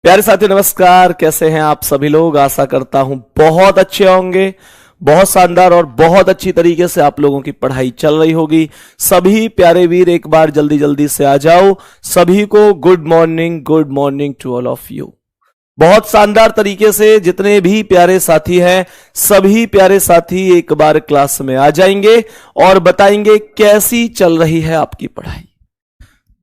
प्यारे साथियों नमस्कार। कैसे हैं आप सभी लोग? आशा करता हूं बहुत अच्छे होंगे, बहुत शानदार और बहुत अच्छी तरीके से आप लोगों की पढ़ाई चल रही होगी। सभी प्यारे वीर एक बार जल्दी जल्दी से आ जाओ। सभी को good morning to all of you. बहुत शानदार तरीके से जितने भी प्यारे साथी हैं सभी प्यारे साथी एक बार क्लास में आ जाएंगे और बताएंगे कैसी चल रही है आपकी पढ़ाई।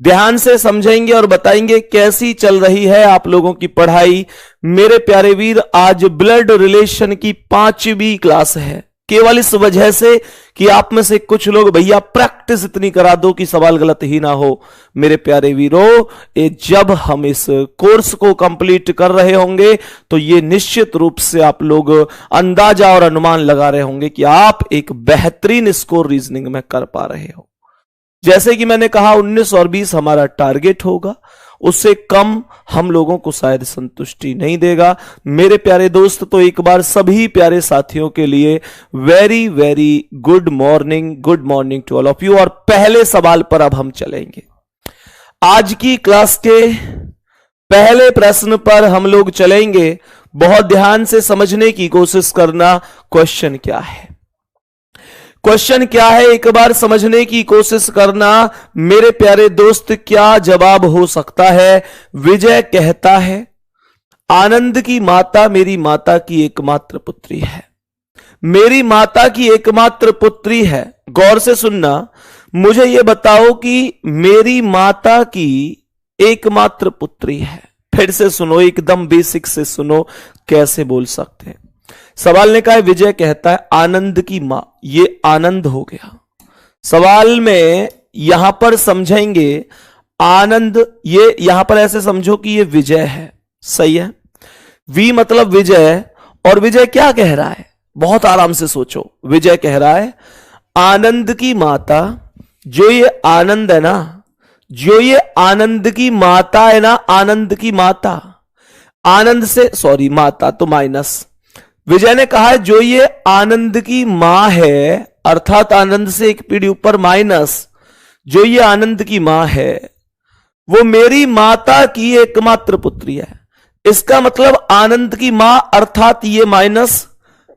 ध्यान से समझेंगे और बताएंगे कैसी चल रही है आप लोगों की पढ़ाई। मेरे प्यारे वीर, आज ब्लड रिलेशन की 5वीं क्लास है, केवल इस वजह से कि आप में से कुछ लोग भैया प्रैक्टिस इतनी करा दो कि सवाल गलत ही ना हो। मेरे प्यारे वीरों, ये जब हम इस कोर्स को कंप्लीट कर रहे होंगे तो ये निश्चित रूप से आप लोग अंदाजा और अनुमान लगा रहे होंगे कि आप एक बेहतरीन स्कोर रीजनिंग में कर पा रहे हो। जैसे कि मैंने कहा 19 और 20 हमारा टारगेट होगा, उससे कम हम लोगों को शायद संतुष्टि नहीं देगा। मेरे प्यारे दोस्त, तो एक बार सभी प्यारे साथियों के लिए very very good morning to all of you. और पहले सवाल पर अब हम चलेंगे। आज की क्लास के पहले प्रश्न पर हम लोग चलेंगे। बहुत ध्यान से समझने की कोशिश करना। क्वेश्चन क्या है, क्वेश्चन क्या है, एक बार समझने की कोशिश करना। मेरे प्यारे दोस्त, क्या जवाब हो सकता है? विजय कहता है, आनंद की माता मेरी माता की एकमात्र पुत्री है। मेरी माता की एकमात्र पुत्री है। गौर से सुनना, मुझे यह बताओ कि मेरी माता की एकमात्र पुत्री है। फिर से सुनो, एकदम बेसिक से सुनो, कैसे बोल सकते हैं। सवाल ने कहा है, विजय कहता है आनंद की मां, ये आनंद हो गया। सवाल में यहां पर समझेंगे आनंद, ये यहां पर ऐसे समझो कि ये विजय है, सही है। वी मतलब विजय, और विजय क्या कह रहा है? बहुत आराम से सोचो। विजय कह रहा है आनंद की माता, जो ये आनंद है ना, जो ये आनंद की माता है ना, आनंद की माता, आनंद से सॉरी माता तो माइनस। विजय ने कहा है जो ये आनंद की मां है, अर्थात आनंद से एक पीढ़ी ऊपर माइनस, जो ये आनंद की मां है वो मेरी माता की एकमात्र पुत्री है। इसका मतलब आनंद की मां अर्थात ये माइनस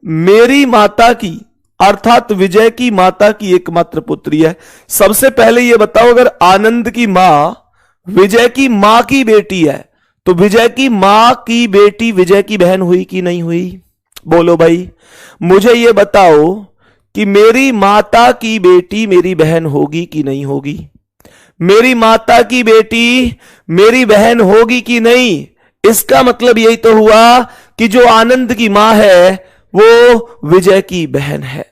मेरी माता की अर्थात विजय की माता की एकमात्र पुत्री है। सबसे पहले ये बताओ, अगर आनंद की मां विजय की मां की बेटी है तो विजय की मां की बेटी विजय की बहन हुई कि नहीं हुई? बोलो भाई, मुझे यह बताओ कि मेरी माता की बेटी मेरी बहन होगी कि नहीं होगी? मेरी माता की बेटी मेरी बहन होगी कि नहीं? इसका मतलब यही तो हुआ कि जो आनंद की मां है वो विजय की बहन है।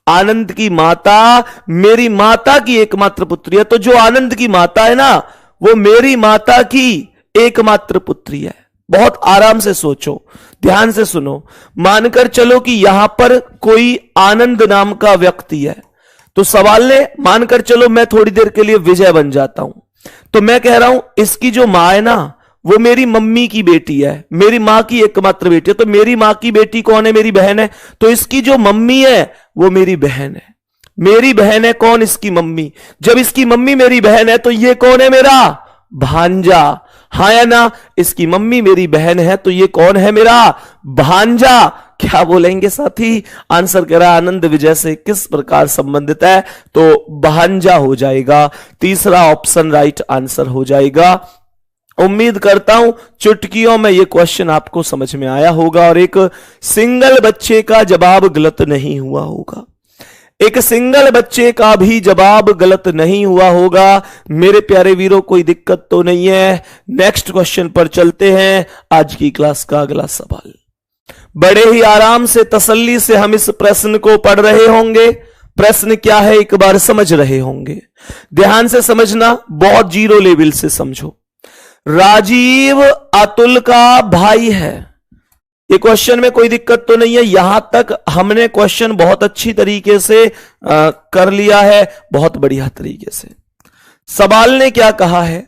आनंद की माता मेरी माता की एकमात्र पुत्री है, तो जो आनंद की माता है ना वो मेरी माता की एकमात्र पुत्री है। बहुत आराम से सोचो, ध्यान से सुनो। मानकर चलो कि यहां पर कोई आनंद नाम का व्यक्ति है, तो सवाल ने मानकर चलो मैं थोड़ी देर के लिए विजय बन जाता हूं, तो मैं कह रहा हूं इसकी जो मां है ना वो मेरी मम्मी की बेटी है, मेरी मां की एकमात्र बेटी है। तो मेरी मां की बेटी कौन है? मेरी बहन है। तो इसकी जो मम्मी है वो मेरी बहन है। मेरी बहन है कौन? इसकी मम्मी। जब इसकी मम्मी मेरी बहन है तो ये कौन है? मेरा भांजा। हाँ या ना? इसकी मम्मी मेरी बहन है तो ये कौन है? मेरा भांजा। क्या बोलेंगे साथी? आंसर कह रहा आनंद विजय से किस प्रकार संबंधित है, तो भांजा हो जाएगा। तीसरा ऑप्शन राइट आंसर हो जाएगा। उम्मीद करता हूं चुटकियों में यह क्वेश्चन आपको समझ में आया होगा और एक सिंगल बच्चे का जवाब गलत नहीं हुआ होगा। एक सिंगल बच्चे का भी जवाब गलत नहीं हुआ होगा। मेरे प्यारे वीरों, कोई दिक्कत तो नहीं है। नेक्स्ट क्वेश्चन पर चलते हैं। आज की क्लास का अगला सवाल, बड़े ही आराम से तसल्ली से हम इस प्रश्न को पढ़ रहे होंगे। प्रश्न क्या है एक बार समझ रहे होंगे। ध्यान से समझना, बहुत जीरो लेवल से समझो। राजीव अतुल का भाई है। ये क्वेश्चन में कोई दिक्कत तो नहीं है। यहां तक हमने क्वेश्चन बहुत अच्छी तरीके से कर लिया है, बहुत बढ़िया तरीके से। सवाल ने क्या कहा है?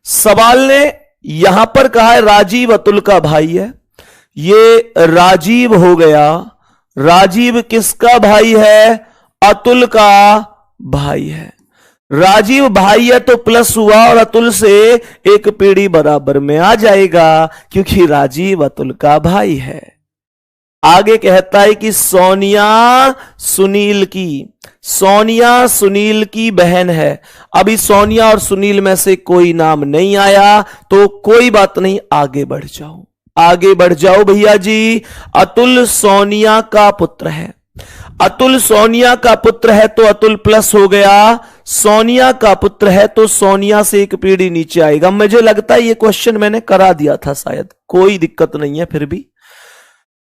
सवाल ने यहां पर कहा है राजीव अतुल का भाई है। ये राजीव हो गया। राजीव किसका भाई है? अतुल का भाई है। राजीव भाई है तो प्लस हुआ और अतुल से एक पीढ़ी बराबर में आ जाएगा क्योंकि राजीव अतुल का भाई है। आगे कहता है कि सोनिया सुनील की बहन है। अभी सोनिया और सुनील में से कोई नाम नहीं आया तो कोई बात नहीं, आगे बढ़ जाओ भैया जी। अतुल सोनिया का पुत्र है। अतुल सोनिया का पुत्र है तो अतुल प्लस हो गया, सोनिया का पुत्र है तो सोनिया से एक पीढ़ी नीचे आएगा। मुझे लगता है ये क्वेश्चन मैंने करा दिया था शायद, कोई दिक्कत नहीं है। फिर भी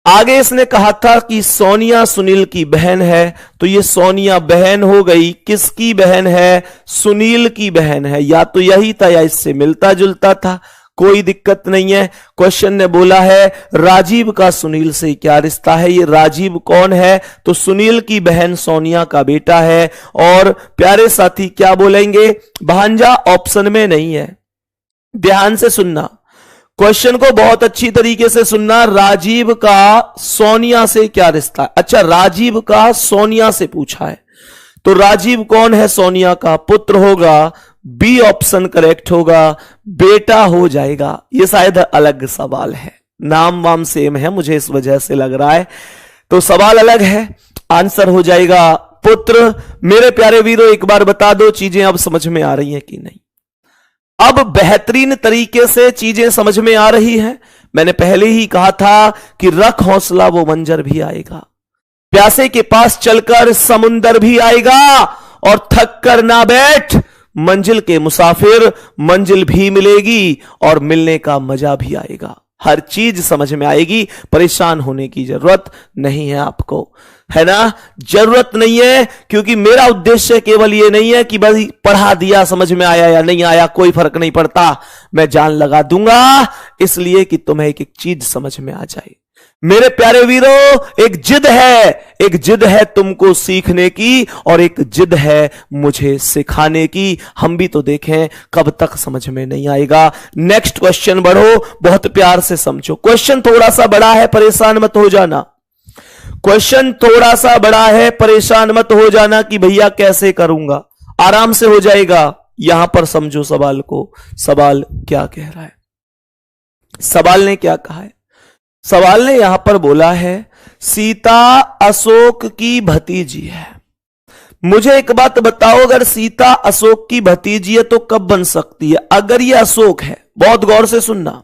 आगे इसने कहा था कि सोनिया सुनील की बहन है तो ये सोनिया बहन हो गई। किसकी बहन है? सुनील की बहन है। या तो यही था या इससे मिलता जुलता था, कोई दिक्कत नहीं है। क्वेश्चन ने बोला है राजीव का सुनील से क्या रिश्ता है। ये राजीव कौन है? तो सुनील की बहन सोनिया का बेटा है। और प्यारे साथी क्या बोलेंगे? भांजा ऑप्शन में नहीं है। ध्यान से सुनना, क्वेश्चन को बहुत अच्छी तरीके से सुनना। राजीव का सोनिया से क्या रिश्ता है? अच्छा, राजीव का सोनिया से पूछा है तो राजीव कौन है? सोनिया का पुत्र होगा। बी ऑप्शन करेक्ट होगा, बेटा हो जाएगा। ये शायद अलग सवाल है, नाम वाम सेम है, मुझे इस वजह से लग रहा है, तो सवाल अलग है। आंसर हो जाएगा पुत्र। मेरे प्यारे वीरों, एक बार बता दो चीजें अब समझ में आ रही हैं कि नहीं? अब बेहतरीन तरीके से चीजें समझ में आ रही हैं। मैंने पहले ही कहा था कि रख हौसला, वो मंजर भी आएगा। प्यासे के पास चलकर समुंदर भी आएगा और थक कर ना बैठ, मंजिल के मुसाफिर, मंजिल भी मिलेगी और मिलने का मजा भी आएगा। हर चीज समझ में आएगी, परेशान होने की जरूरत नहीं है आपको, है ना? जरूरत नहीं है, क्योंकि मेरा उद्देश्य केवल ये नहीं है कि भाई पढ़ा दिया, समझ में आया या नहीं आया कोई फर्क नहीं पड़ता, मैं जान लगा दूंगा इसलिए कि तुम्हें एक एक चीज समझ में आ जाए। मेरे प्यारे वीरों, एक जिद है तुमको सीखने की और एक जिद है मुझे सिखाने की। हम भी तो देखें कब तक समझ में नहीं आएगा। नेक्स्ट क्वेश्चन बढ़ो, बहुत प्यार से समझो। क्वेश्चन थोड़ा सा बड़ा है, परेशान मत हो जाना। क्वेश्चन थोड़ा सा बड़ा है, परेशान मत हो जाना कि भैया कैसे करूंगा। आराम से हो जाएगा। यहां पर समझो सवाल को। सवाल क्या कह रहा है? सवाल ने क्या कहा है? सवाल ने यहां पर बोला है सीता अशोक की भतीजी है। मुझे एक बात बताओ, अगर सीता अशोक की भतीजी है तो कब बन सकती है? अगर ये अशोक है, बहुत गौर से सुनना,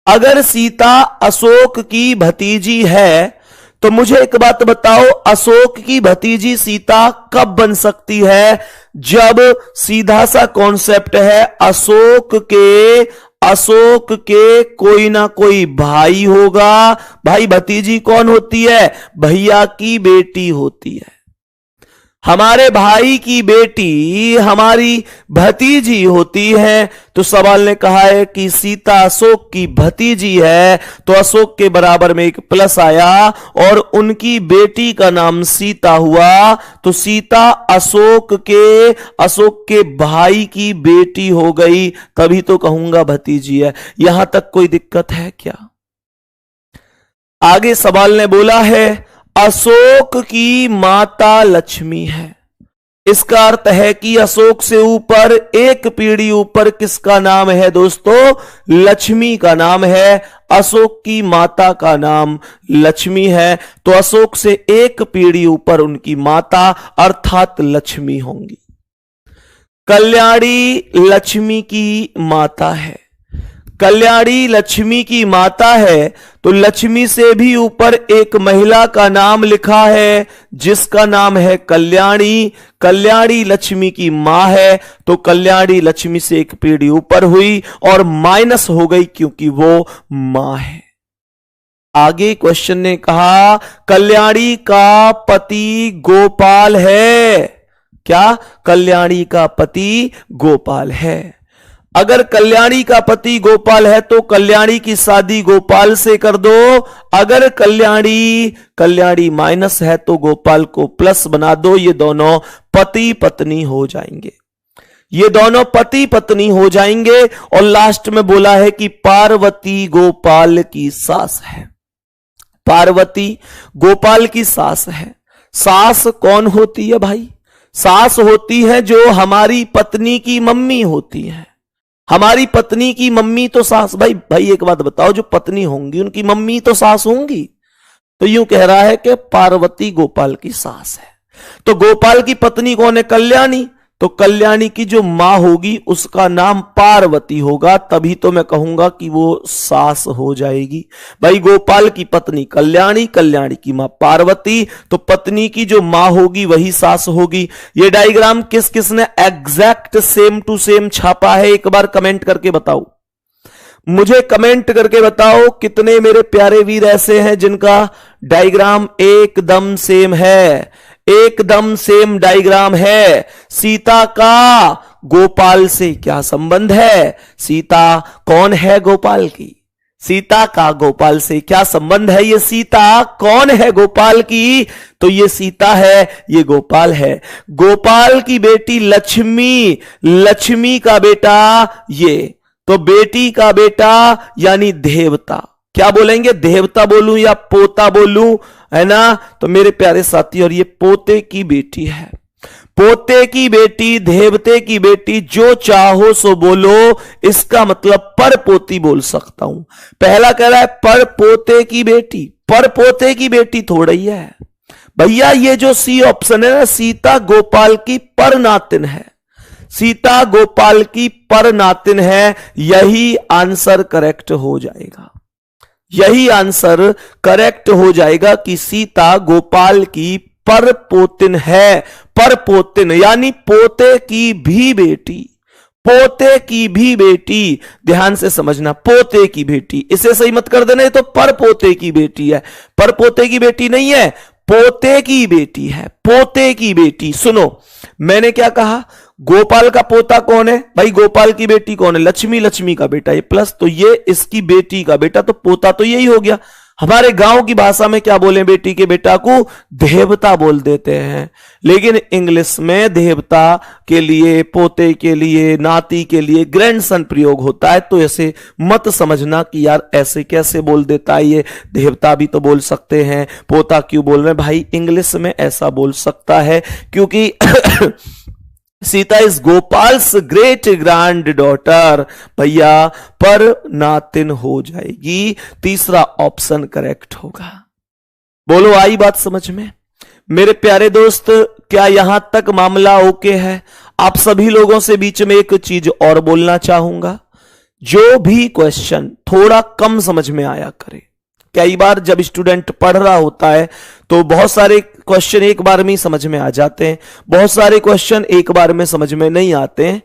अगर सीता अशोक की भतीजी है तो मुझे एक बात बताओ, अशोक की भतीजी सीता कब बन सकती है? जब सीधा सा कॉन्सेप्ट है, अशोक के कोई ना कोई भाई होगा। भाई भतीजी कौन होती है? भैया की बेटी होती है। हमारे भाई की बेटी हमारी भतीजी होती है। तो सवाल ने कहा है कि सीता अशोक की भतीजी है तो अशोक के बराबर में एक प्लस आया और उनकी बेटी का नाम सीता हुआ, तो सीता अशोक के भाई की बेटी हो गई, तभी तो कहूंगा भतीजी है। यहां तक कोई दिक्कत है क्या? आगे सवाल ने बोला है अशोक की माता लक्ष्मी है। इसका अर्थ है कि अशोक से ऊपर एक पीढ़ी ऊपर किसका नाम है दोस्तों? लक्ष्मी का नाम है। अशोक की माता का नाम लक्ष्मी है तो अशोक से एक पीढ़ी ऊपर उनकी माता अर्थात लक्ष्मी होंगी। कल्याणी लक्ष्मी की माता है। कल्याणी लक्ष्मी की माता है तो लक्ष्मी से भी ऊपर एक महिला का नाम लिखा है जिसका नाम है कल्याणी। कल्याणी लक्ष्मी की मां है तो कल्याणी लक्ष्मी से एक पीढ़ी ऊपर हुई और माइनस हो गई क्योंकि वो मां है। आगे क्वेश्चन ने कहा कल्याणी का पति गोपाल है। क्या? कल्याणी का पति गोपाल है। अगर कल्याणी का पति गोपाल है तो कल्याणी की शादी गोपाल से कर दो। अगर कल्याणी माइनस है तो गोपाल को प्लस बना दो। ये दोनों पति पत्नी हो जाएंगे। ये दोनों पति पत्नी हो जाएंगे। और लास्ट में बोला है कि पार्वती गोपाल की सास है। पार्वती गोपाल की सास है। सास कौन होती है भाई? सास होती है जो हमारी पत्नी की मम्मी होती है। हमारी पत्नी की मम्मी तो सास, भाई एक बात बताओ, जो पत्नी होंगी उनकी मम्मी तो सास होंगी। तो यूं कह रहा है कि पार्वती गोपाल की सास है। तो गोपाल की पत्नी कौन है? कल्याणी। तो कल्याणी की जो मां होगी उसका नाम पार्वती होगा, तभी तो मैं कहूंगा कि वो सास हो जाएगी। भाई गोपाल की पत्नी कल्याणी, कल्याणी की मां पार्वती, तो पत्नी की जो मां होगी वही सास होगी। ये डायग्राम किस किसने एग्जैक्ट सेम टू सेम छापा है? एक बार कमेंट करके बताओ, मुझे कमेंट करके बताओ कितने मेरे प्यारे वीर ऐसे हैं जिनका डायग्राम एकदम सेम है, एकदम सेम डायग्राम है। सीता का गोपाल से क्या संबंध है? सीता कौन है गोपाल की? सीता का गोपाल से क्या संबंध है? ये सीता कौन है गोपाल की? तो ये सीता है, ये गोपाल है। गोपाल की बेटी लक्ष्मी, लक्ष्मी का बेटा ये, तो बेटी का बेटा यानी देवता। क्या बोलेंगे? देवता बोलूं या पोता बोलूं, है ना? तो मेरे प्यारे साथी, और ये पोते की बेटी है, पोते की बेटी, देवते की बेटी, जो चाहो सो बोलो। इसका मतलब पर पोती बोल सकता हूं। पहला कह रहा है पर पोते की बेटी, पर पोते की बेटी थोड़ा ही है भैया। ये जो सी ऑप्शन है ना, सीता गोपाल की पर नातिन है, सीता गोपाल की पर नातिन है। यही आंसर करेक्ट हो जाएगा, यही आंसर करेक्ट हो जाएगा कि सीता गोपाल की पर पोतिन है। पर पोतिन यानी पोते की भी बेटी, पोते की भी बेटी। ध्यान से समझना, पोते की बेटी, इसे सही मत कर देना, तो पर पोते की बेटी है, पर पोते की बेटी नहीं है, पोते की बेटी है, पोते की बेटी। सुनो, मैंने क्या कहा? गोपाल का पोता कौन है? भाई गोपाल की बेटी कौन है? लक्ष्मी, लक्ष्मी का बेटा ये प्लस, तो ये इसकी बेटी का बेटा, तो पोता तो यही हो गया। हमारे गांव की भाषा में क्या बोले बेटी के बेटा को? देवता बोल देते हैं, लेकिन इंग्लिश में देवता के लिए, पोते के लिए, नाती के लिए ग्रैंडसन प्रयोग होता है। तो ऐसे मत समझना कि यार ऐसे कैसे बोल देता है, ये देवता भी तो बोल सकते हैं, पोता क्यों बोल रहे हैं? भाई इंग्लिश में ऐसा बोल सकता है क्योंकि Sita is गोपाल्स great grand daughter. भैया पर नातिन हो जाएगी, तीसरा ऑप्शन करेक्ट होगा। बोलो, आई बात समझ में? मेरे प्यारे दोस्त, क्या यहां तक मामला ओके है? आप सभी लोगों से बीच में एक चीज और बोलना चाहूंगा, जो भी क्वेश्चन थोड़ा कम समझ में आया करे। कई बार जब स्टूडेंट पढ़ रहा होता है तो बहुत सारे क्वेश्चन एक बार में ही समझ में आ जाते हैं, बहुत सारे क्वेश्चन एक बार में समझ में नहीं आते हैं।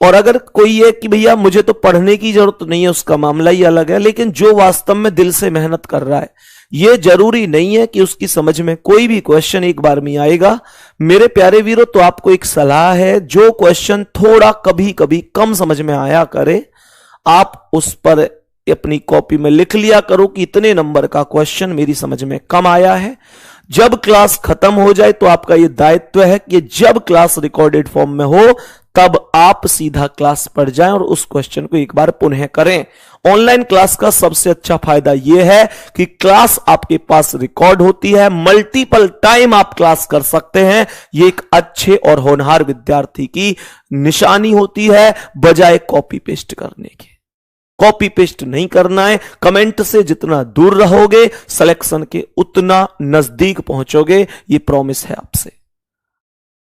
और अगर कोई है कि भैया मुझे तो पढ़ने की जरूरत नहीं है, उसका मामला ही अलग है। लेकिन जो वास्तव में दिल से मेहनत कर रहा है, यह जरूरी नहीं है कि उसकी समझ में कोई भी क्वेश्चन एक बार में आएगा। मेरे प्यारे वीरों, तो आपको एक सलाह है, जो क्वेश्चन थोड़ा कभी कभी कम समझ में आया करे, आप उस पर अपनी कॉपी में लिख लिया करो कि इतने नंबर का क्वेश्चन मेरी समझ में कम आया है। जब क्लास खत्म हो जाए तो आपका यह दायित्व है कि जब क्लास रिकॉर्डेड फॉर्म में हो तब आप सीधा क्लास पढ़ जाएं और उस क्वेश्चन को एक बार पुनः करें। ऑनलाइन क्लास का सबसे अच्छा फायदा यह है कि क्लास आपके पास रिकॉर्ड होती है, मल्टीपल टाइम आप क्लास कर सकते हैं। यह एक अच्छे और होनहार विद्यार्थी की निशानी होती है, बजाय कॉपी पेस्ट करने के। कॉपी पेस्ट नहीं करना है। कमेंट से जितना दूर रहोगे, सिलेक्शन के उतना नजदीक पहुंचोगे, ये प्रॉमिस है आपसे।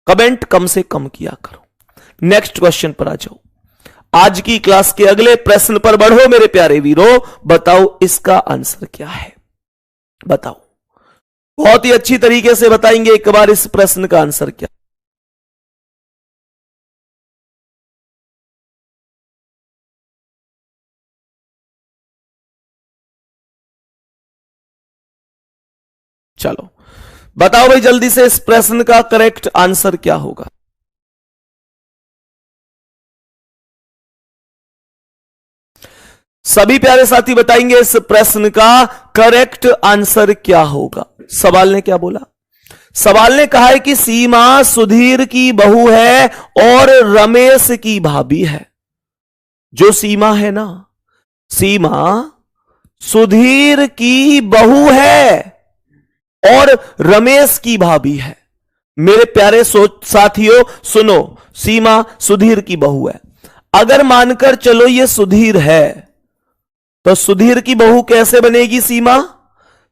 कमेंट कम से कम किया करो। नेक्स्ट क्वेश्चन पर आ जाओ। आज की क्लास के अगले प्रश्न पर बढ़ो मेरे प्यारे वीरों। बताओ इसका आंसर क्या है? बताओ, बहुत ही अच्छी तरीके से बताएंगे एक बार इस प्रश्न का आंसर क्या। चलो बताओ भाई जल्दी से, इस प्रश्न का करेक्ट आंसर क्या होगा? सभी प्यारे साथी बताएंगे इस प्रश्न का करेक्ट आंसर क्या होगा। सवाल ने क्या बोला? सवाल ने कहा है कि सीमा सुधीर की बहू है और रमेश की भाभी है। जो सीमा है ना, सीमा सुधीर की बहू है और रमेश की भाभी है। मेरे प्यारे साथियों सुनो, सीमा सुधीर की बहू है। अगर मानकर चलो ये सुधीर है, तो सुधीर की बहू कैसे बनेगी सीमा?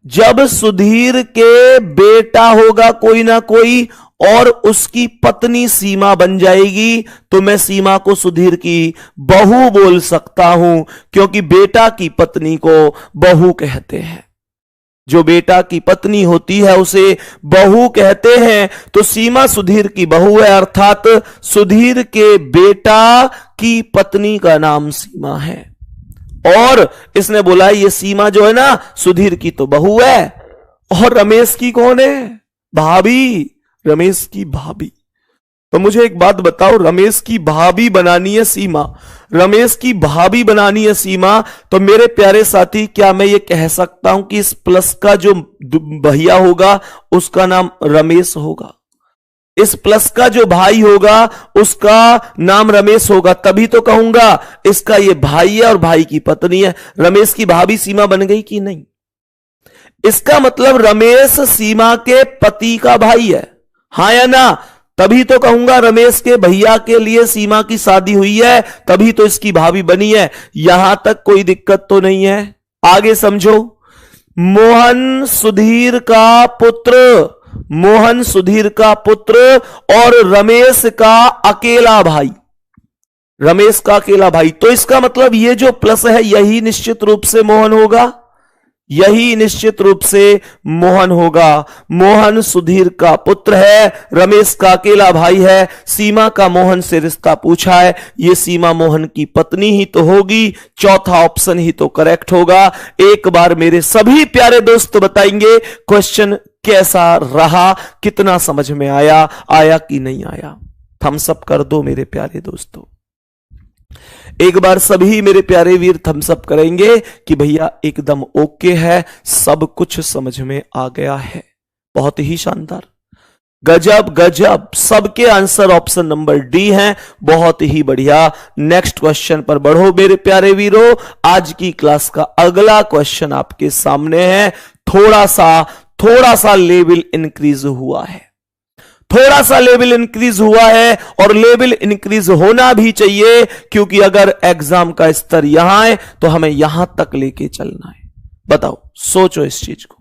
जब सुधीर के बेटा होगा कोई ना कोई और उसकी पत्नी सीमा बन जाएगी, तो मैं सीमा को सुधीर की बहू बोल सकता हूं, क्योंकि बेटा की पत्नी को बहू कहते हैं। जो बेटा की पत्नी होती है उसे बहू कहते हैं। तो सीमा सुधीर की बहू है, अर्थात सुधीर के बेटा की पत्नी का नाम सीमा है। और इसने बोला ये सीमा जो है ना सुधीर की तो बहू है, और रमेश की कौन है? भाभी, रमेश की भाभी। तो मुझे एक बात बताओ, रमेश की भाभी बनानी है सीमा, रमेश की भाभी बनानी है सीमा, तो मेरे प्यारे साथी क्या मैं ये कह सकता हूं कि इस प्लस का जो भैया होगा उसका नाम रमेश होगा, इस प्लस का जो भाई होगा उसका नाम रमेश होगा? तभी तो कहूंगा इसका ये भाई है और भाई की पत्नी है। रमेश की भाभी सीमा बन गई कि नहीं? इसका मतलब रमेश सीमा के पति का भाई है, हां या ना? तभी तो कहूंगा रमेश के भैया के लिए सीमा की शादी हुई है, तभी तो इसकी भाभी बनी है। यहां तक कोई दिक्कत तो नहीं है? आगे समझो। मोहन सुधीर का पुत्र, मोहन सुधीर का पुत्र और रमेश का अकेला भाई, रमेश का अकेला भाई। तो इसका मतलब ये जो प्लस है यही निश्चित रूप से मोहन होगा, यही निश्चित रूप से मोहन होगा। मोहन सुधीर का पुत्र है, रमेश का अकेला भाई है, सीमा का मोहन से रिश्ता पूछा है, ये सीमा मोहन की पत्नी ही तो होगी, चौथा ऑप्शन ही तो करेक्ट होगा। एक बार मेरे सभी प्यारे दोस्त बताएंगे क्वेश्चन कैसा रहा, कितना समझ में आया, आया कि नहीं आया? थम्स अप कर दो मेरे प्यारे दोस्तों। एक बार सभी मेरे प्यारे वीर थम्स अप करेंगे कि भैया एकदम ओके है, सब कुछ समझ में आ गया है। बहुत ही शानदार, गजब गजब, सबके आंसर ऑप्शन नंबर डी हैं। बहुत ही बढ़िया। नेक्स्ट क्वेश्चन पर बढ़ो मेरे प्यारे वीरों। आज की क्लास का अगला क्वेश्चन आपके सामने है। थोड़ा सा लेवल इंक्रीज हुआ है, थोड़ा सा लेवल इंक्रीज हुआ है, और लेवल इंक्रीज होना भी चाहिए, क्योंकि अगर एग्जाम का स्तर यहां है तो हमें यहां तक लेके चलना है। बताओ, सोचो इस चीज को,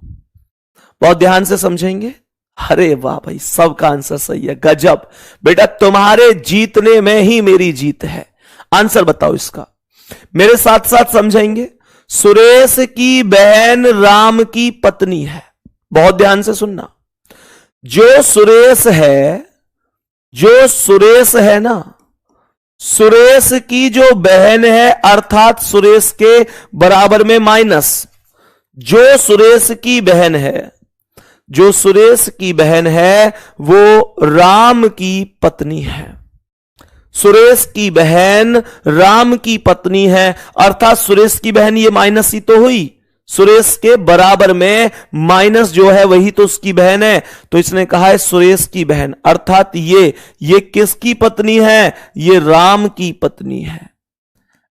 बहुत ध्यान से समझेंगे। अरे वाह भाई, सबका आंसर सही है, गजब। बेटा तुम्हारे जीतने में ही मेरी जीत है। आंसर बताओ इसका, मेरे साथ साथ समझेंगे। सुरेश की बहन राम की पत्नी है। बहुत ध्यान से सुनना, जो सुरेश है ना, सुरेश की जो बहन है, अर्थात सुरेश के बराबर में माइनस, जो सुरेश की बहन है, जो सुरेश की बहन है वो राम की पत्नी है। सुरेश की बहन राम की पत्नी है, अर्थात सुरेश की बहन, ये माइनस ही तो हुई, सुरेश के बराबर में माइनस जो है वही तो उसकी बहन है। तो इसने कहा है सुरेश की बहन, अर्थात ये किसकी पत्नी है? ये राम की पत्नी है।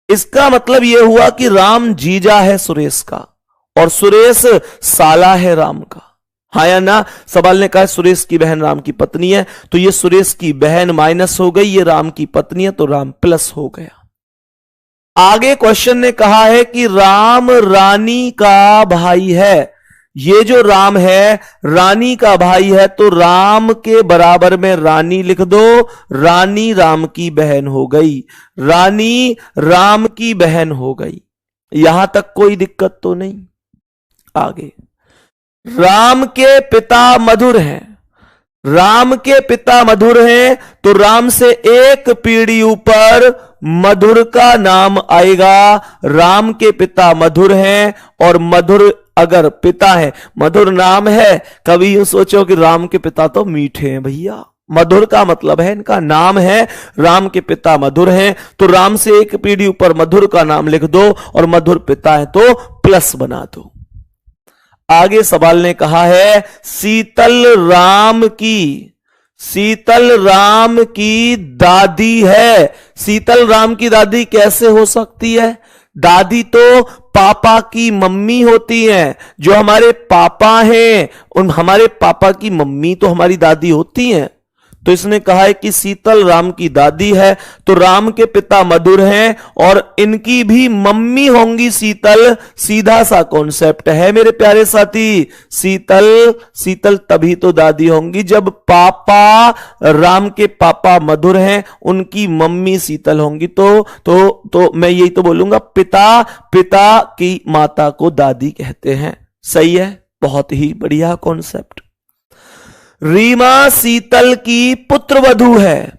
इसका मतलब यह हुआ कि राम जीजा है सुरेश का, और सुरेश साला है राम का, हाँ या ना? सवाल ने कहा सुरेश की बहन राम की पत्नी है, तो ये सुरेश की बहन माइनस हो गई, ये राम की पत्नी है, तो राम प्लस हो गया। आगे क्वेश्चन ने कहा है कि राम रानी का भाई है। ये जो राम है रानी का भाई है, तो राम के बराबर में रानी लिख दो, रानी राम की बहन हो गई, रानी राम की बहन हो गई। यहां तक कोई दिक्कत तो नहीं? आगे, राम के पिता मधुर हैं, राम के पिता मधुर हैं, तो राम से एक पीढ़ी ऊपर मधुर का नाम आएगा। राम के पिता मधुर हैं, और मधुर अगर पिता है, मधुर नाम है। कभी यूं सोचो कि राम के पिता तो मीठे हैं भैया, मधुर का मतलब है इनका नाम है। राम के पिता मधुर हैं, तो राम से एक पीढ़ी ऊपर मधुर का नाम लिख दो, और मधुर पिता है तो प्लस बना दो। आगे सवाल ने कहा है शीतल राम की दादी है। शीतल राम की दादी कैसे हो सकती है? दादी तो पापा की मम्मी होती हैं। जो हमारे पापा हैं उन हमारे पापा की मम्मी तो हमारी दादी होती हैं। तो इसने कहा है कि शीतल राम की दादी है, तो राम के पिता मधुर हैं और इनकी भी मम्मी होंगी शीतल। सीधा सा कॉन्सेप्ट है मेरे प्यारे साथी। शीतल तभी तो दादी होंगी जब पापा, राम के पापा मधुर हैं, उनकी मम्मी शीतल होंगी। तो मैं यही तो बोलूंगा, पिता की माता को दादी कहते हैं। सही है, बहुत ही बढ़िया कॉन्सेप्ट। रीमा शीतल की पुत्रवधू है।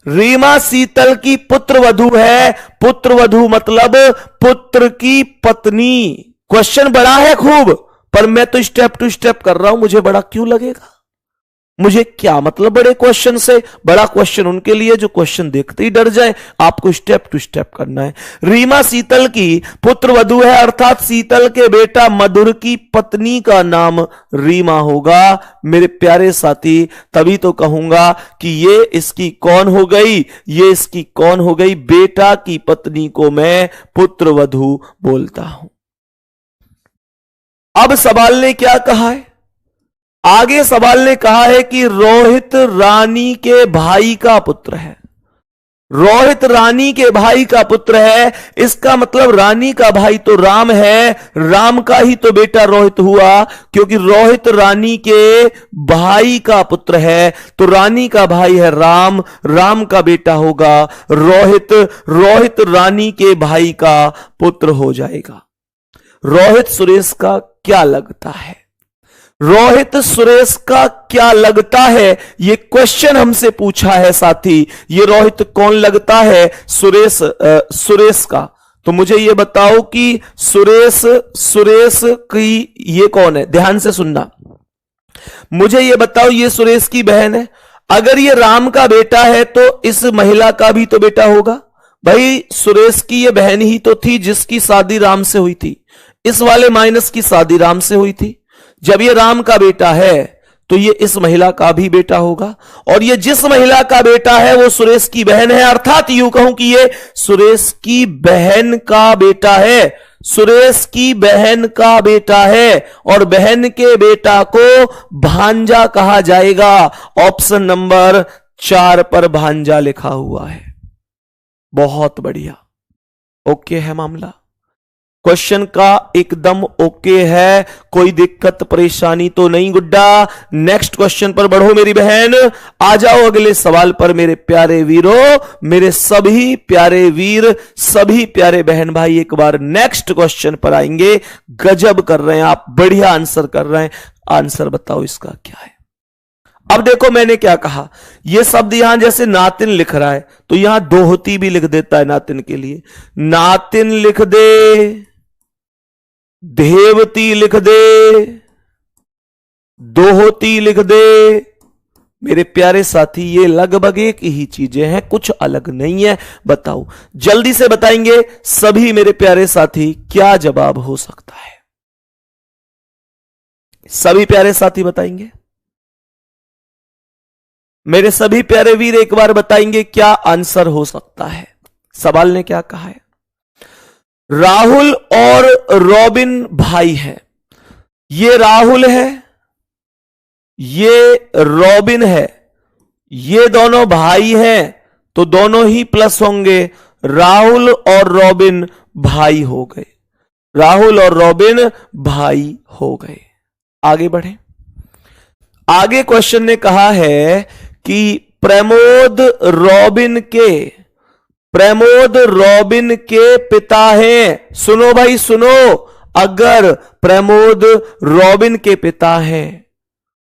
रीमा शीतल की पुत्रवधू है। पुत्रवधू मतलब पुत्र की पत्नी। क्वेश्चन बड़ा है खूब, पर मैं तो स्टेप टू स्टेप कर रहा हूं। मुझे बड़ा क्यों लगेगा? मुझे क्या मतलब बड़े क्वेश्चन से? बड़ा क्वेश्चन उनके लिए जो क्वेश्चन देखते ही डर जाए। आपको स्टेप टू स्टेप करना है। रीमा शीतल की पुत्रवधू है, अर्थात शीतल के बेटा मधुर की पत्नी का नाम रीमा होगा। मेरे प्यारे साथी, तभी तो कहूंगा कि ये इसकी कौन हो गई, ये इसकी कौन हो गई? बेटा की पत्नी को मैं पुत्रवधू बोलता हूं। अब सवाल ने क्या कहा है? आगे सवाल ने कहा है कि रोहित रानी के भाई का पुत्र है। रोहित रानी के भाई का पुत्र है, इसका मतलब रानी का भाई तो राम है, राम का ही तो बेटा रोहित हुआ, क्योंकि रोहित रानी के भाई का पुत्र है। तो रानी का भाई है राम, राम का बेटा होगा रोहित, रोहित रानी के भाई का पुत्र हो जाएगा। रोहित सुरेश का क्या लगता है? रोहित सुरेश का क्या लगता है? ये क्वेश्चन हमसे पूछा है साथी। ये रोहित कौन लगता है? सुरेश का। तो मुझे ये बताओ कि सुरेश की ये कौन है? ध्यान से सुनना, मुझे ये बताओ, ये सुरेश की बहन है। अगर ये राम का बेटा है तो इस महिला का भी तो बेटा होगा। भाई सुरेश की ये बहन ही तो थी जिसकी शादी राम से हुई थी। इस वाले माइनस की शादी राम से हुई थी। जब ये राम का बेटा है तो ये इस महिला का भी बेटा होगा, और ये जिस महिला का बेटा है वो सुरेश की बहन है, अर्थात यूं कहूं कि ये सुरेश की बहन का बेटा है। सुरेश की बहन का बेटा है, और बहन के बेटा को भांजा कहा जाएगा। ऑप्शन नंबर 4 पर भांजा लिखा हुआ है। बहुत बढ़िया, ओके है मामला। क्वेश्चन का एकदम ओके है, कोई दिक्कत परेशानी तो नहीं गुड्डा। नेक्स्ट क्वेश्चन पर बढ़ो मेरी बहन, आ जाओ अगले सवाल पर मेरे प्यारे वीरों, मेरे सभी प्यारे वीर, सभी प्यारे बहन भाई। एक बार नेक्स्ट क्वेश्चन पर आएंगे। गजब कर रहे हैं आप, बढ़िया आंसर कर रहे हैं। आंसर बताओ इसका क्या है? अब देखो मैंने क्या कहा, यह शब्द यहां जैसे नातिन लिख रहा है तो यहां दोहती भी लिख देता है नातिन के लिए। नातिन लिख दे, देवती लिख दे, दोहती लिख दे। मेरे प्यारे साथी ये लगभग एक ही चीजें हैं, कुछ अलग नहीं है। बताओ, जल्दी से बताएंगे सभी मेरे प्यारे साथी, क्या जवाब हो सकता है? सभी प्यारे साथी बताएंगे, मेरे सभी प्यारे वीर एक बार बताएंगे क्या आंसर हो सकता है? सवाल ने क्या कहा है? राहुल और रॉबिन भाई है। ये राहुल है, ये रॉबिन है, ये दोनों भाई हैं, तो दोनों ही प्लस होंगे। राहुल और रॉबिन भाई हो गए, राहुल और रॉबिन भाई हो गए। आगे बढ़े। आगे क्वेश्चन ने कहा है कि प्रमोद रॉबिन के पिता हैं। सुनो भाई सुनो, अगर प्रमोद रॉबिन के पिता हैं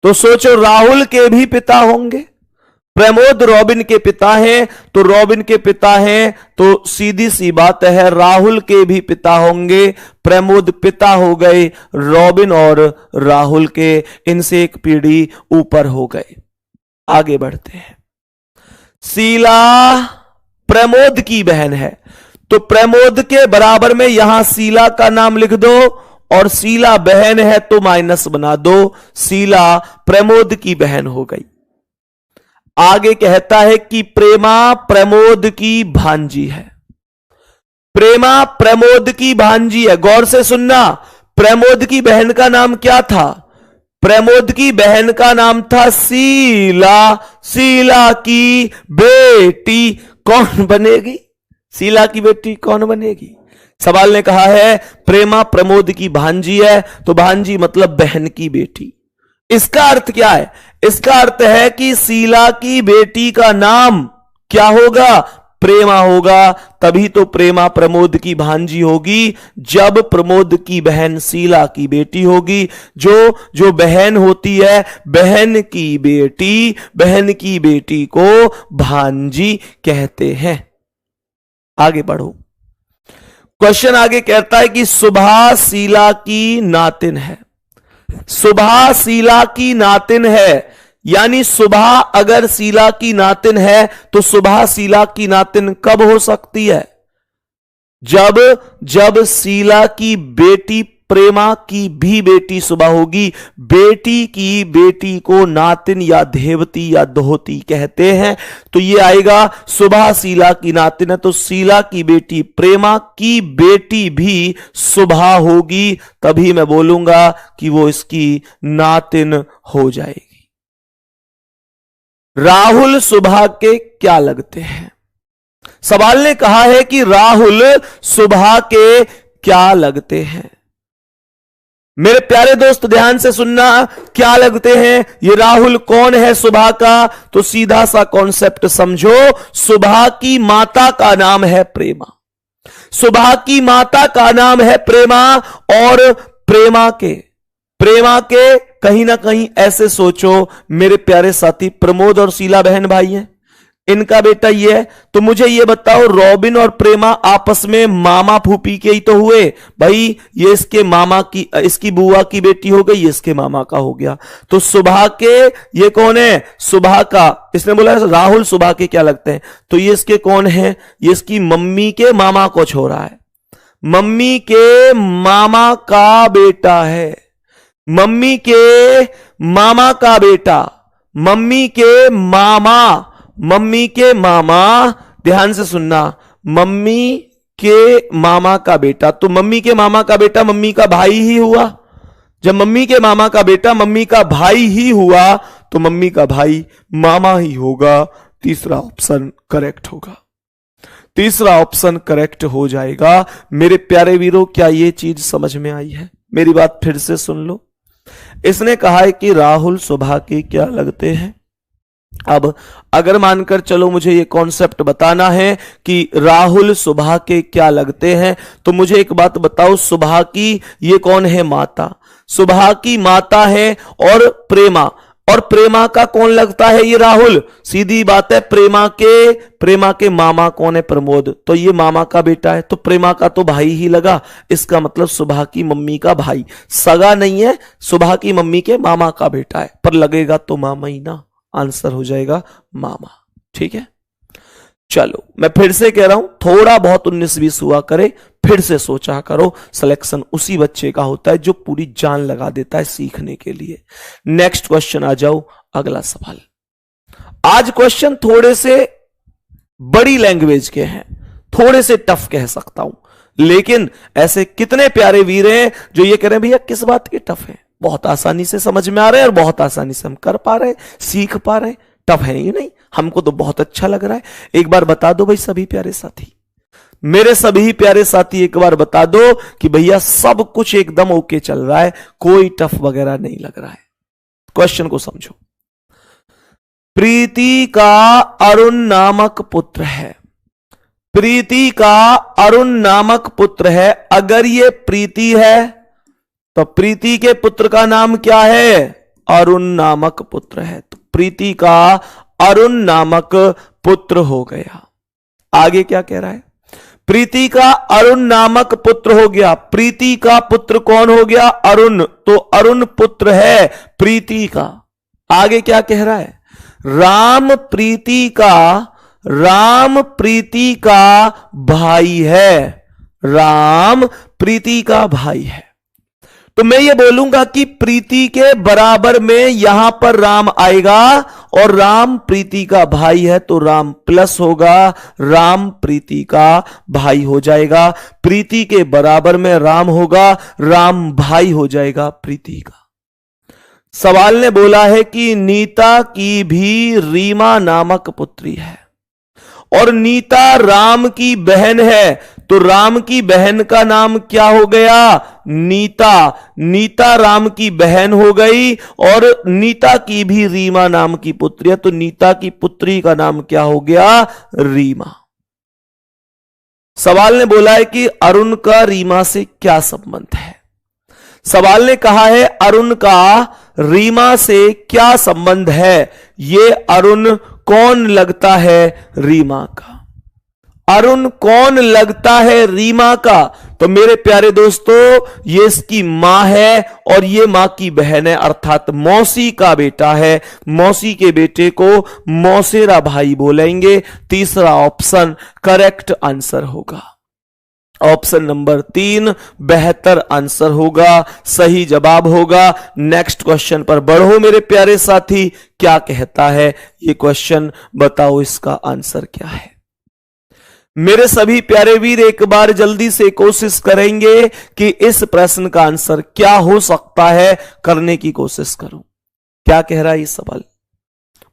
तो सोचो राहुल के भी पिता होंगे। प्रमोद रॉबिन के पिता हैं तो रॉबिन के पिता हैं तो सीधी सी बात है राहुल के भी पिता होंगे। प्रमोद पिता हो गए, रॉबिन और राहुल के, इनसे एक पीढ़ी ऊपर हो गए। आगे बढ़ते हैं। शीला प्रमोद की बहन है, तो प्रमोद के बराबर में यहां शीला का नाम लिख दो, और शीला बहन है तो माइनस बना दो। शीला प्रमोद की बहन हो गई। आगे कहता है कि प्रेमा प्रमोद की भांजी है। प्रेमा प्रमोद की भांजी है। गौर से सुनना, प्रमोद की बहन का नाम क्या था? प्रमोद की बहन का नाम था शीला। शीला की बेटी कौन बनेगी? शीला की बेटी कौन बनेगी? सवाल ने कहा है प्रेमा प्रमोद की भांजी है, तो भांजी मतलब बहन की बेटी। इसका अर्थ क्या है? इसका अर्थ है कि शीला की बेटी का नाम क्या होगा? प्रेमा होगा। तभी तो प्रेमा प्रमोद की भांजी होगी जब प्रमोद की बहन शीला की बेटी होगी। जो बहन होती है, बहन की बेटी को भांजी कहते हैं। आगे बढ़ो। क्वेश्चन आगे कहता है कि सुभा शीला की नातिन है। सुभा शीला की नातिन है, यानी सुभा अगर शीला की नातिन है तो सुभा शीला की नातिन कब हो सकती है? जब शीला की बेटी प्रेमा की भी बेटी सुभा होगी। बेटी की बेटी को नातिन या धेवती या दोहती कहते हैं। तो ये आएगा सुभा शीला की नातिन है, तो शीला की बेटी प्रेमा की बेटी भी सुभा होगी। तभी मैं बोलूंगा कि वो इसकी नातिन हो जाएगी। राहुल सुभा के क्या लगते हैं? सवाल ने कहा है कि राहुल सुभा के क्या लगते हैं। मेरे प्यारे दोस्त ध्यान से सुनना, क्या लगते हैं? ये राहुल कौन है सुभा का? तो सीधा सा कॉन्सेप्ट समझो, सुभा की माता का नाम है प्रेमा। सुभा की माता का नाम है प्रेमा, और प्रेमा के कहीं ना कहीं ऐसे सोचो मेरे प्यारे साथी, प्रमोद और शीला बहन भाई हैं, इनका बेटा ये है। तो मुझे ये बताओ, रॉबिन और प्रेमा आपस में मामा फूफी के ही तो हुए भाई। ये इसके मामा की, इसकी बुआ की बेटी हो गई, ये इसके मामा का हो गया। तो सुभा के ये कौन है? सुभा का, इसने बोला राहुल सुभा के क्या लगते हैं, तो ये इसके कौन है? ये इसकी मम्मी के मामा को छोड़ा है। मम्मी के मामा का बेटा है। मम्मी के मामा का बेटा, मम्मी के मामा, ध्यान से सुनना, मम्मी के मामा का बेटा। तो मम्मी के मामा का बेटा मम्मी का भाई ही हुआ। जब मम्मी के मामा का बेटा मम्मी का भाई ही हुआ तो मम्मी का भाई मामा ही होगा। तीसरा ऑप्शन करेक्ट होगा। तीसरा ऑप्शन करेक्ट हो जाएगा। मेरे प्यारे वीरों, क्या यह चीज समझ में आई है? मेरी बात फिर से सुन लो। इसने कहा है कि राहुल सुभा के क्या लगते हैं। अब अगर मानकर चलो मुझे ये कॉन्सेप्ट बताना है कि राहुल सुभा के क्या लगते हैं, तो मुझे एक बात बताओ, सुभा की ये कौन है? माता। सुभा की माता है और प्रेमा का कौन लगता है? ये राहुल। सीधी बात है, प्रेमा के मामा कौन है? प्रमोद। तो ये मामा का बेटा है, तो प्रेमा का तो भाई ही लगा। इसका मतलब सुभा की मम्मी का भाई, सगा नहीं है, सुभा की मम्मी के मामा का बेटा है, पर लगेगा तो मामा ही ना। आंसर हो जाएगा मामा। ठीक है, चलो मैं फिर से कह रहा हूं, थोड़ा बहुत 19-20 हुआ करे, फिर से सोचा करो। सिलेक्शन उसी बच्चे का होता है जो पूरी जान लगा देता है सीखने के लिए। नेक्स्ट क्वेश्चन आ जाओ, अगला सवाल। आज क्वेश्चन थोड़े से बड़ी लैंग्वेज के हैं, थोड़े से टफ कह सकता हूं, लेकिन ऐसे कितने प्यारे वीर हैं जो ये कह रहे हैं भैया किस बात के टफ है, बहुत आसानी से समझ में आ रहे हैं और बहुत आसानी से हम कर पा रहे हैं, सीख पा रहे हैं। टफ है ही नहीं, हमको तो बहुत अच्छा लग रहा है। एक बार बता दो भाई सभी प्यारे साथी, मेरे सभी प्यारे साथी, एक बार बता दो कि भैया सब कुछ एकदम ओके चल रहा है, कोई टफ वगैरह नहीं लग रहा है। क्वेश्चन को समझो। प्रीति का अरुण नामक पुत्र है। प्रीति का अरुण नामक पुत्र है। अगर ये प्रीति है तो प्रीति के पुत्र का नाम क्या है? अरुण नामक पुत्र है। तो प्रीति का अरुण नामक पुत्र हो गया। आगे क्या कह रहा है? प्रीति का अरुण नामक पुत्र हो गया। प्रीति का पुत्र कौन हो गया? अरुण। तो अरुण पुत्र है प्रीति का। आगे क्या कह रहा है? राम प्रीति का भाई है। राम प्रीति का भाई है। तो मैं ये बोलूंगा कि प्रीति के बराबर में यहां पर राम आएगा और राम प्रीति का भाई है तो राम प्लस होगा, राम प्रीति का भाई हो जाएगा। प्रीति के बराबर में राम होगा, राम भाई हो जाएगा प्रीति का। सवाल ने बोला है कि नीता की भी रीमा नामक पुत्री है और नीता राम की बहन है, तो राम की बहन का नाम क्या हो गया? नीता। नीता राम की बहन हो गई और नीता की भी रीमा नाम की पुत्री है, तो नीता की पुत्री का नाम क्या हो गया? रीमा। सवाल ने बोला है कि अरुण का रीमा से क्या संबंध है। सवाल ने कहा है अरुण का रीमा से क्या संबंध है। ये अरुण कौन लगता है? रीमा का। अरुण कौन लगता है? रीमा का। तो मेरे प्यारे दोस्तों, ये इसकी मां है और ये मां की बहन है, अर्थात मौसी का बेटा है। मौसी के बेटे को मौसेरा भाई बोलेंगे। तीसरा ऑप्शन करेक्ट आंसर होगा। ऑप्शन नंबर 3 बेहतर आंसर होगा, सही जवाब होगा। नेक्स्ट क्वेश्चन पर बढ़ो मेरे प्यारे साथी। क्या कहता है ये क्वेश्चन, बताओ इसका आंसर क्या है। मेरे सभी प्यारे वीर एक बार जल्दी से कोशिश करेंगे कि इस प्रश्न का आंसर क्या हो सकता है, करने की कोशिश करो। क्या कह रहा है ये सवाल,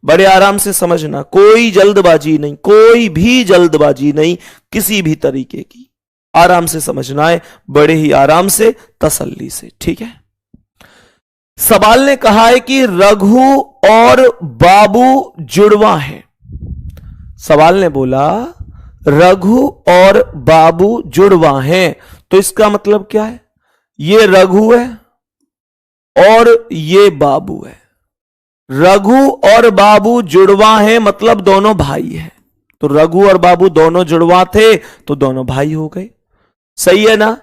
बड़े आराम से समझना, कोई जल्दबाजी नहीं, कोई भी जल्दबाजी नहीं किसी भी तरीके की। आराम से समझना है, बड़े ही आराम से, तसल्ली से, ठीक है। सवाल ने कहा है कि रघु और बाबू जुड़वा हैं। सवाल ने बोला रघु और बाबू जुड़वा हैं, तो इसका मतलब क्या है? ये रघु है और ये बाबू है। रघु और बाबू जुड़वा हैं मतलब दोनों भाई हैं। तो रघु और बाबू दोनों जुड़वा थे तो दोनों भाई हो गए, सही है ना।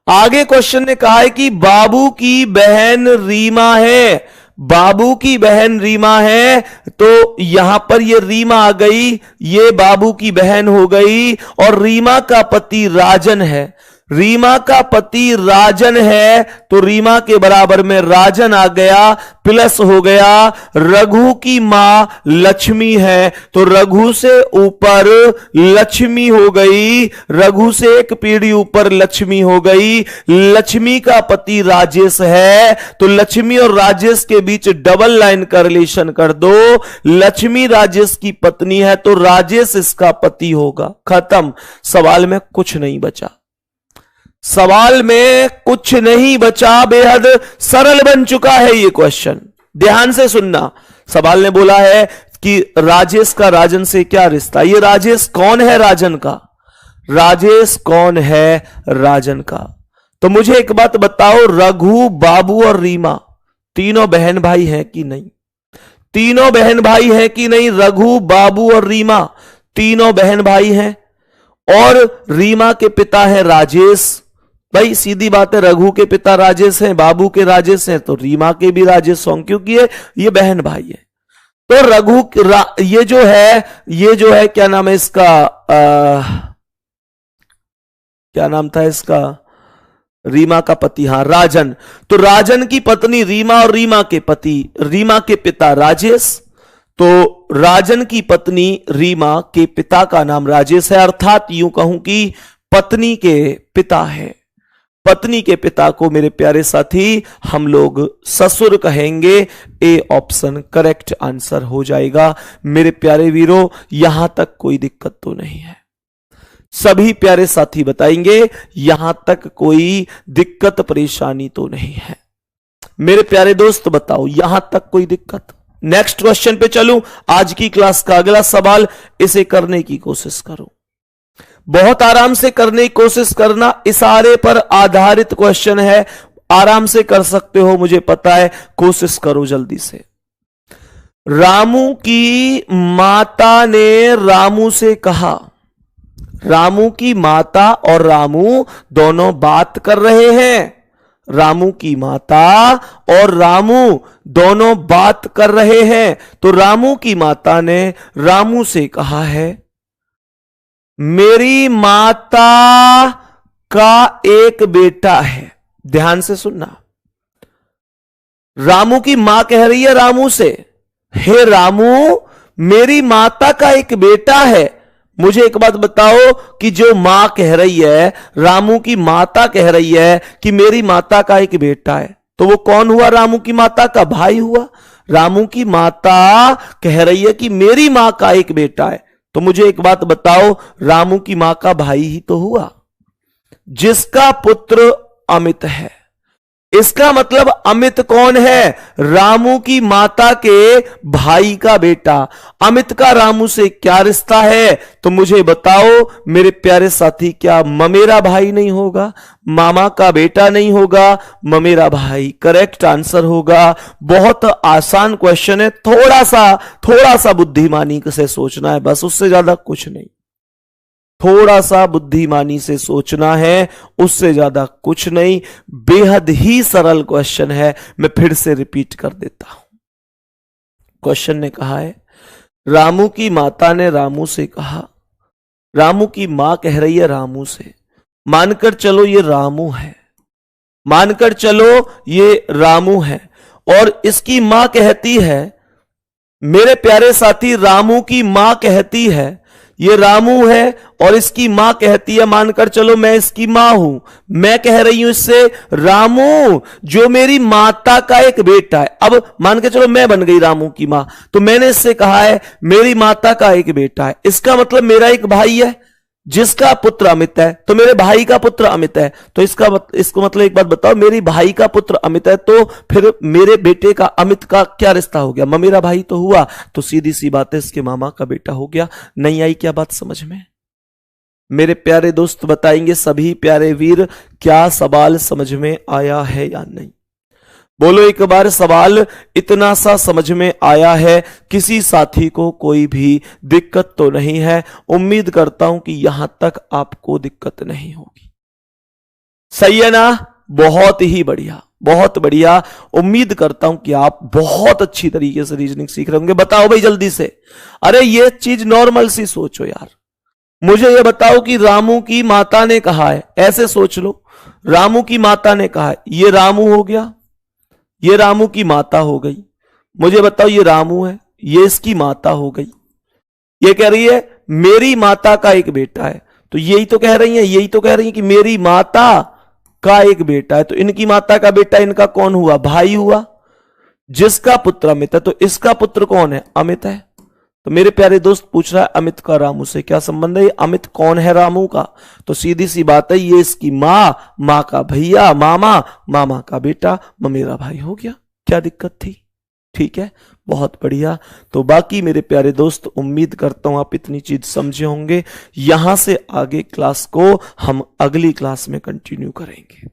आगे क्वेश्चन ने कहा है कि बाबू की बहन रीमा है। बाबू की बहन रीमा है, तो यहां पर ये रीमा आ गई, ये बाबू की बहन हो गई और रीमा का पति राजन है। रीमा का पति राजन है तो रीमा के बराबर में राजन आ गया, प्लस हो गया। रघु की मां लक्ष्मी है तो रघु से ऊपर लक्ष्मी हो गई, रघु से एक पीढ़ी ऊपर लक्ष्मी हो गई। लक्ष्मी का पति राजेश है तो लक्ष्मी और राजेश के बीच डबल लाइन का रिलेशन कर दो। लक्ष्मी राजेश की पत्नी है तो राजेश इसका पति होगा। खत्म, सवाल में कुछ नहीं बचा, सवाल में कुछ नहीं बचा। बेहद सरल बन चुका है ये क्वेश्चन, ध्यान से सुनना। सवाल ने बोला है कि राजेश का राजन से क्या रिश्ता। ये राजेश कौन है? राजन का। राजेश कौन है? राजन का। तो मुझे एक बात बताओ, रघु, बाबू और रीमा तीनों बहन भाई हैं कि नहीं? तीनों बहन भाई हैं कि नहीं? रघु, बाबू और रीमा तीनों बहन भाई हैं और रीमा के पिता है राजेश। भाई सीधी बात है, रघु के पिता राजेश हैं, बाबू के राजेश हैं, तो रीमा के भी राजेश होंगे क्योंकि ये बहन भाई है। तो रघु ये जो है क्या नाम है इसका, क्या नाम था इसका, रीमा का पति, हाँ राजन। तो राजन की पत्नी रीमा और रीमा के पिता राजेश। तो राजन की पत्नी रीमा के पिता का नाम राजेश है, अर्थात यूं कहूं कि पत्नी के पिता है। पत्नी के पिता को मेरे प्यारे साथी हम लोग ससुर कहेंगे। ए ऑप्शन करेक्ट आंसर हो जाएगा। मेरे प्यारे वीरों, यहां तक कोई दिक्कत तो नहीं है, सभी प्यारे साथी बताएंगे यहां तक कोई दिक्कत परेशानी तो नहीं है। मेरे प्यारे दोस्त बताओ यहां तक कोई दिक्कत। नेक्स्ट क्वेश्चन पे चलूं, आज की क्लास का अगला सवाल, इसे करने की कोशिश करो, बहुत आराम से करने की कोशिश करना। इशारे पर आधारित क्वेश्चन है, आराम से कर सकते हो मुझे पता है, कोशिश करो जल्दी से। रामू की माता ने रामू से कहा, रामू की माता और रामू दोनों बात कर रहे हैं। रामू की माता और रामू दोनों बात कर रहे हैं। तो रामू की माता ने रामू से कहा है, मेरी माता का एक बेटा है। ध्यान से सुनना, रामू की मां कह रही है रामू से, हे रामू, मेरी माता का एक बेटा है। मुझे एक बात बताओ कि जो मां कह रही है, रामू की माता कह रही है कि मेरी माता का एक बेटा है, तो वो कौन हुआ? रामू की माता का भाई हुआ। रामू की माता कह रही है कि मेरी मां का एक बेटा है, तो मुझे एक बात बताओ, रामू की मां का भाई ही तो हुआ, जिसका पुत्र अमित है। इसका मतलब अमित कौन है? रामू की माता के भाई का बेटा। अमित का रामू से क्या रिश्ता है? तो मुझे बताओ मेरे प्यारे साथी, क्या ममेरा भाई नहीं होगा? मामा का बेटा नहीं होगा? ममेरा भाई करेक्ट आंसर होगा। बहुत आसान क्वेश्चन है, थोड़ा सा बुद्धिमानी से सोचना है, बस उससे ज्यादा कुछ नहीं। थोड़ा सा बुद्धिमानी से सोचना है, उससे ज्यादा कुछ नहीं। बेहद ही सरल क्वेश्चन है। मैं फिर से रिपीट कर देता हूं। क्वेश्चन ने कहा है, रामू की माता ने रामू से कहा, रामू की मां कह रही है रामू से, मानकर चलो ये रामू है, मानकर चलो ये रामू है, और इसकी मां कहती है, मेरे प्यारे साथी, रामू की मां कहती है ये रामू है, और इसकी मां कहती है, मानकर चलो मैं इसकी मां हूं, मैं कह रही हूं इससे, रामू जो मेरी माता का एक बेटा है। अब मान के चलो मैं बन गई रामू की मां, तो मैंने इससे कहा है मेरी माता का एक बेटा है, इसका मतलब मेरा एक भाई है जिसका पुत्र अमित है, तो मेरे भाई का पुत्र अमित है, तो इसको मतलब एक बात बताओ, मेरी भाई का पुत्र अमित है, तो फिर मेरे बेटे का अमित का क्या रिश्ता हो गया? ममेरा भाई तो हुआ, तो सीधी सी बात है, इसके मामा का बेटा हो गया। नहीं आई क्या बात समझ में? मेरे प्यारे दोस्त बताएंगे, सभी प्यारे वीर, क्या सवाल समझ में आया है या नहीं? बोलो एक बार, सवाल इतना सा समझ में आया है? किसी साथी को कोई भी दिक्कत तो नहीं है? उम्मीद करता हूं कि यहां तक आपको दिक्कत नहीं होगी। सही है ना? बहुत ही बढ़िया, बहुत बढ़िया। उम्मीद करता हूं कि आप बहुत अच्छी तरीके से रीजनिंग सीख रहे होंगे। बताओ भाई जल्दी से। अरे ये चीज नॉर्मल सी सोचो यार। मुझे ये बताओ कि रामू की माता ने कहा है, ऐसे सोच लो, रामू की माता ने कहा है, ये रामू हो गया, ये रामू की माता हो गई। मुझे बताओ ये रामू है, ये इसकी माता हो गई। ये कह रही है मेरी माता का एक बेटा है, तो यही तो कह रही है, यही तो कह रही है कि मेरी माता का एक बेटा है, तो इनकी माता का बेटा इनका कौन हुआ? भाई हुआ, जिसका पुत्र अमित है। तो इसका पुत्र कौन है? अमित है। तो मेरे प्यारे दोस्त पूछ रहा है अमित का रामू से क्या संबंध है? अमित कौन है रामू का? तो सीधी सी बात है, ये इसकी मां, मां का भैया, मामा, मामा का बेटा, ममेरा भाई हो गया। क्या दिक्कत थी? ठीक है, बहुत बढ़िया। तो बाकी मेरे प्यारे दोस्त, उम्मीद करता हूं आप इतनी चीज समझे होंगे। यहां से आगे क्लास को हम अगली क्लास में कंटिन्यू करेंगे।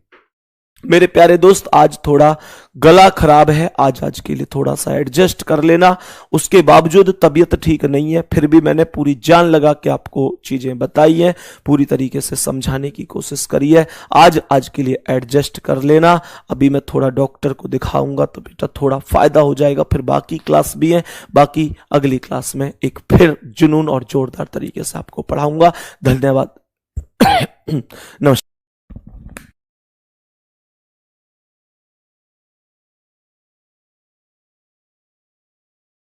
मेरे प्यारे दोस्त, आज थोड़ा गला खराब है, आज के लिए थोड़ा सा एडजस्ट कर लेना। उसके बावजूद तबीयत ठीक नहीं है, फिर भी मैंने पूरी जान लगा के आपको चीजें बताई हैं, पूरी तरीके से समझाने की कोशिश करी है। आज के लिए एडजस्ट कर लेना। अभी मैं थोड़ा डॉक्टर को दिखाऊंगा तो बेटा थोड़ा फायदा हो जाएगा। फिर बाकी क्लास भी है, बाकी अगली क्लास में एक फिर जुनून और जोरदार तरीके से आपको पढ़ाऊंगा। धन्यवाद। नमस्कार।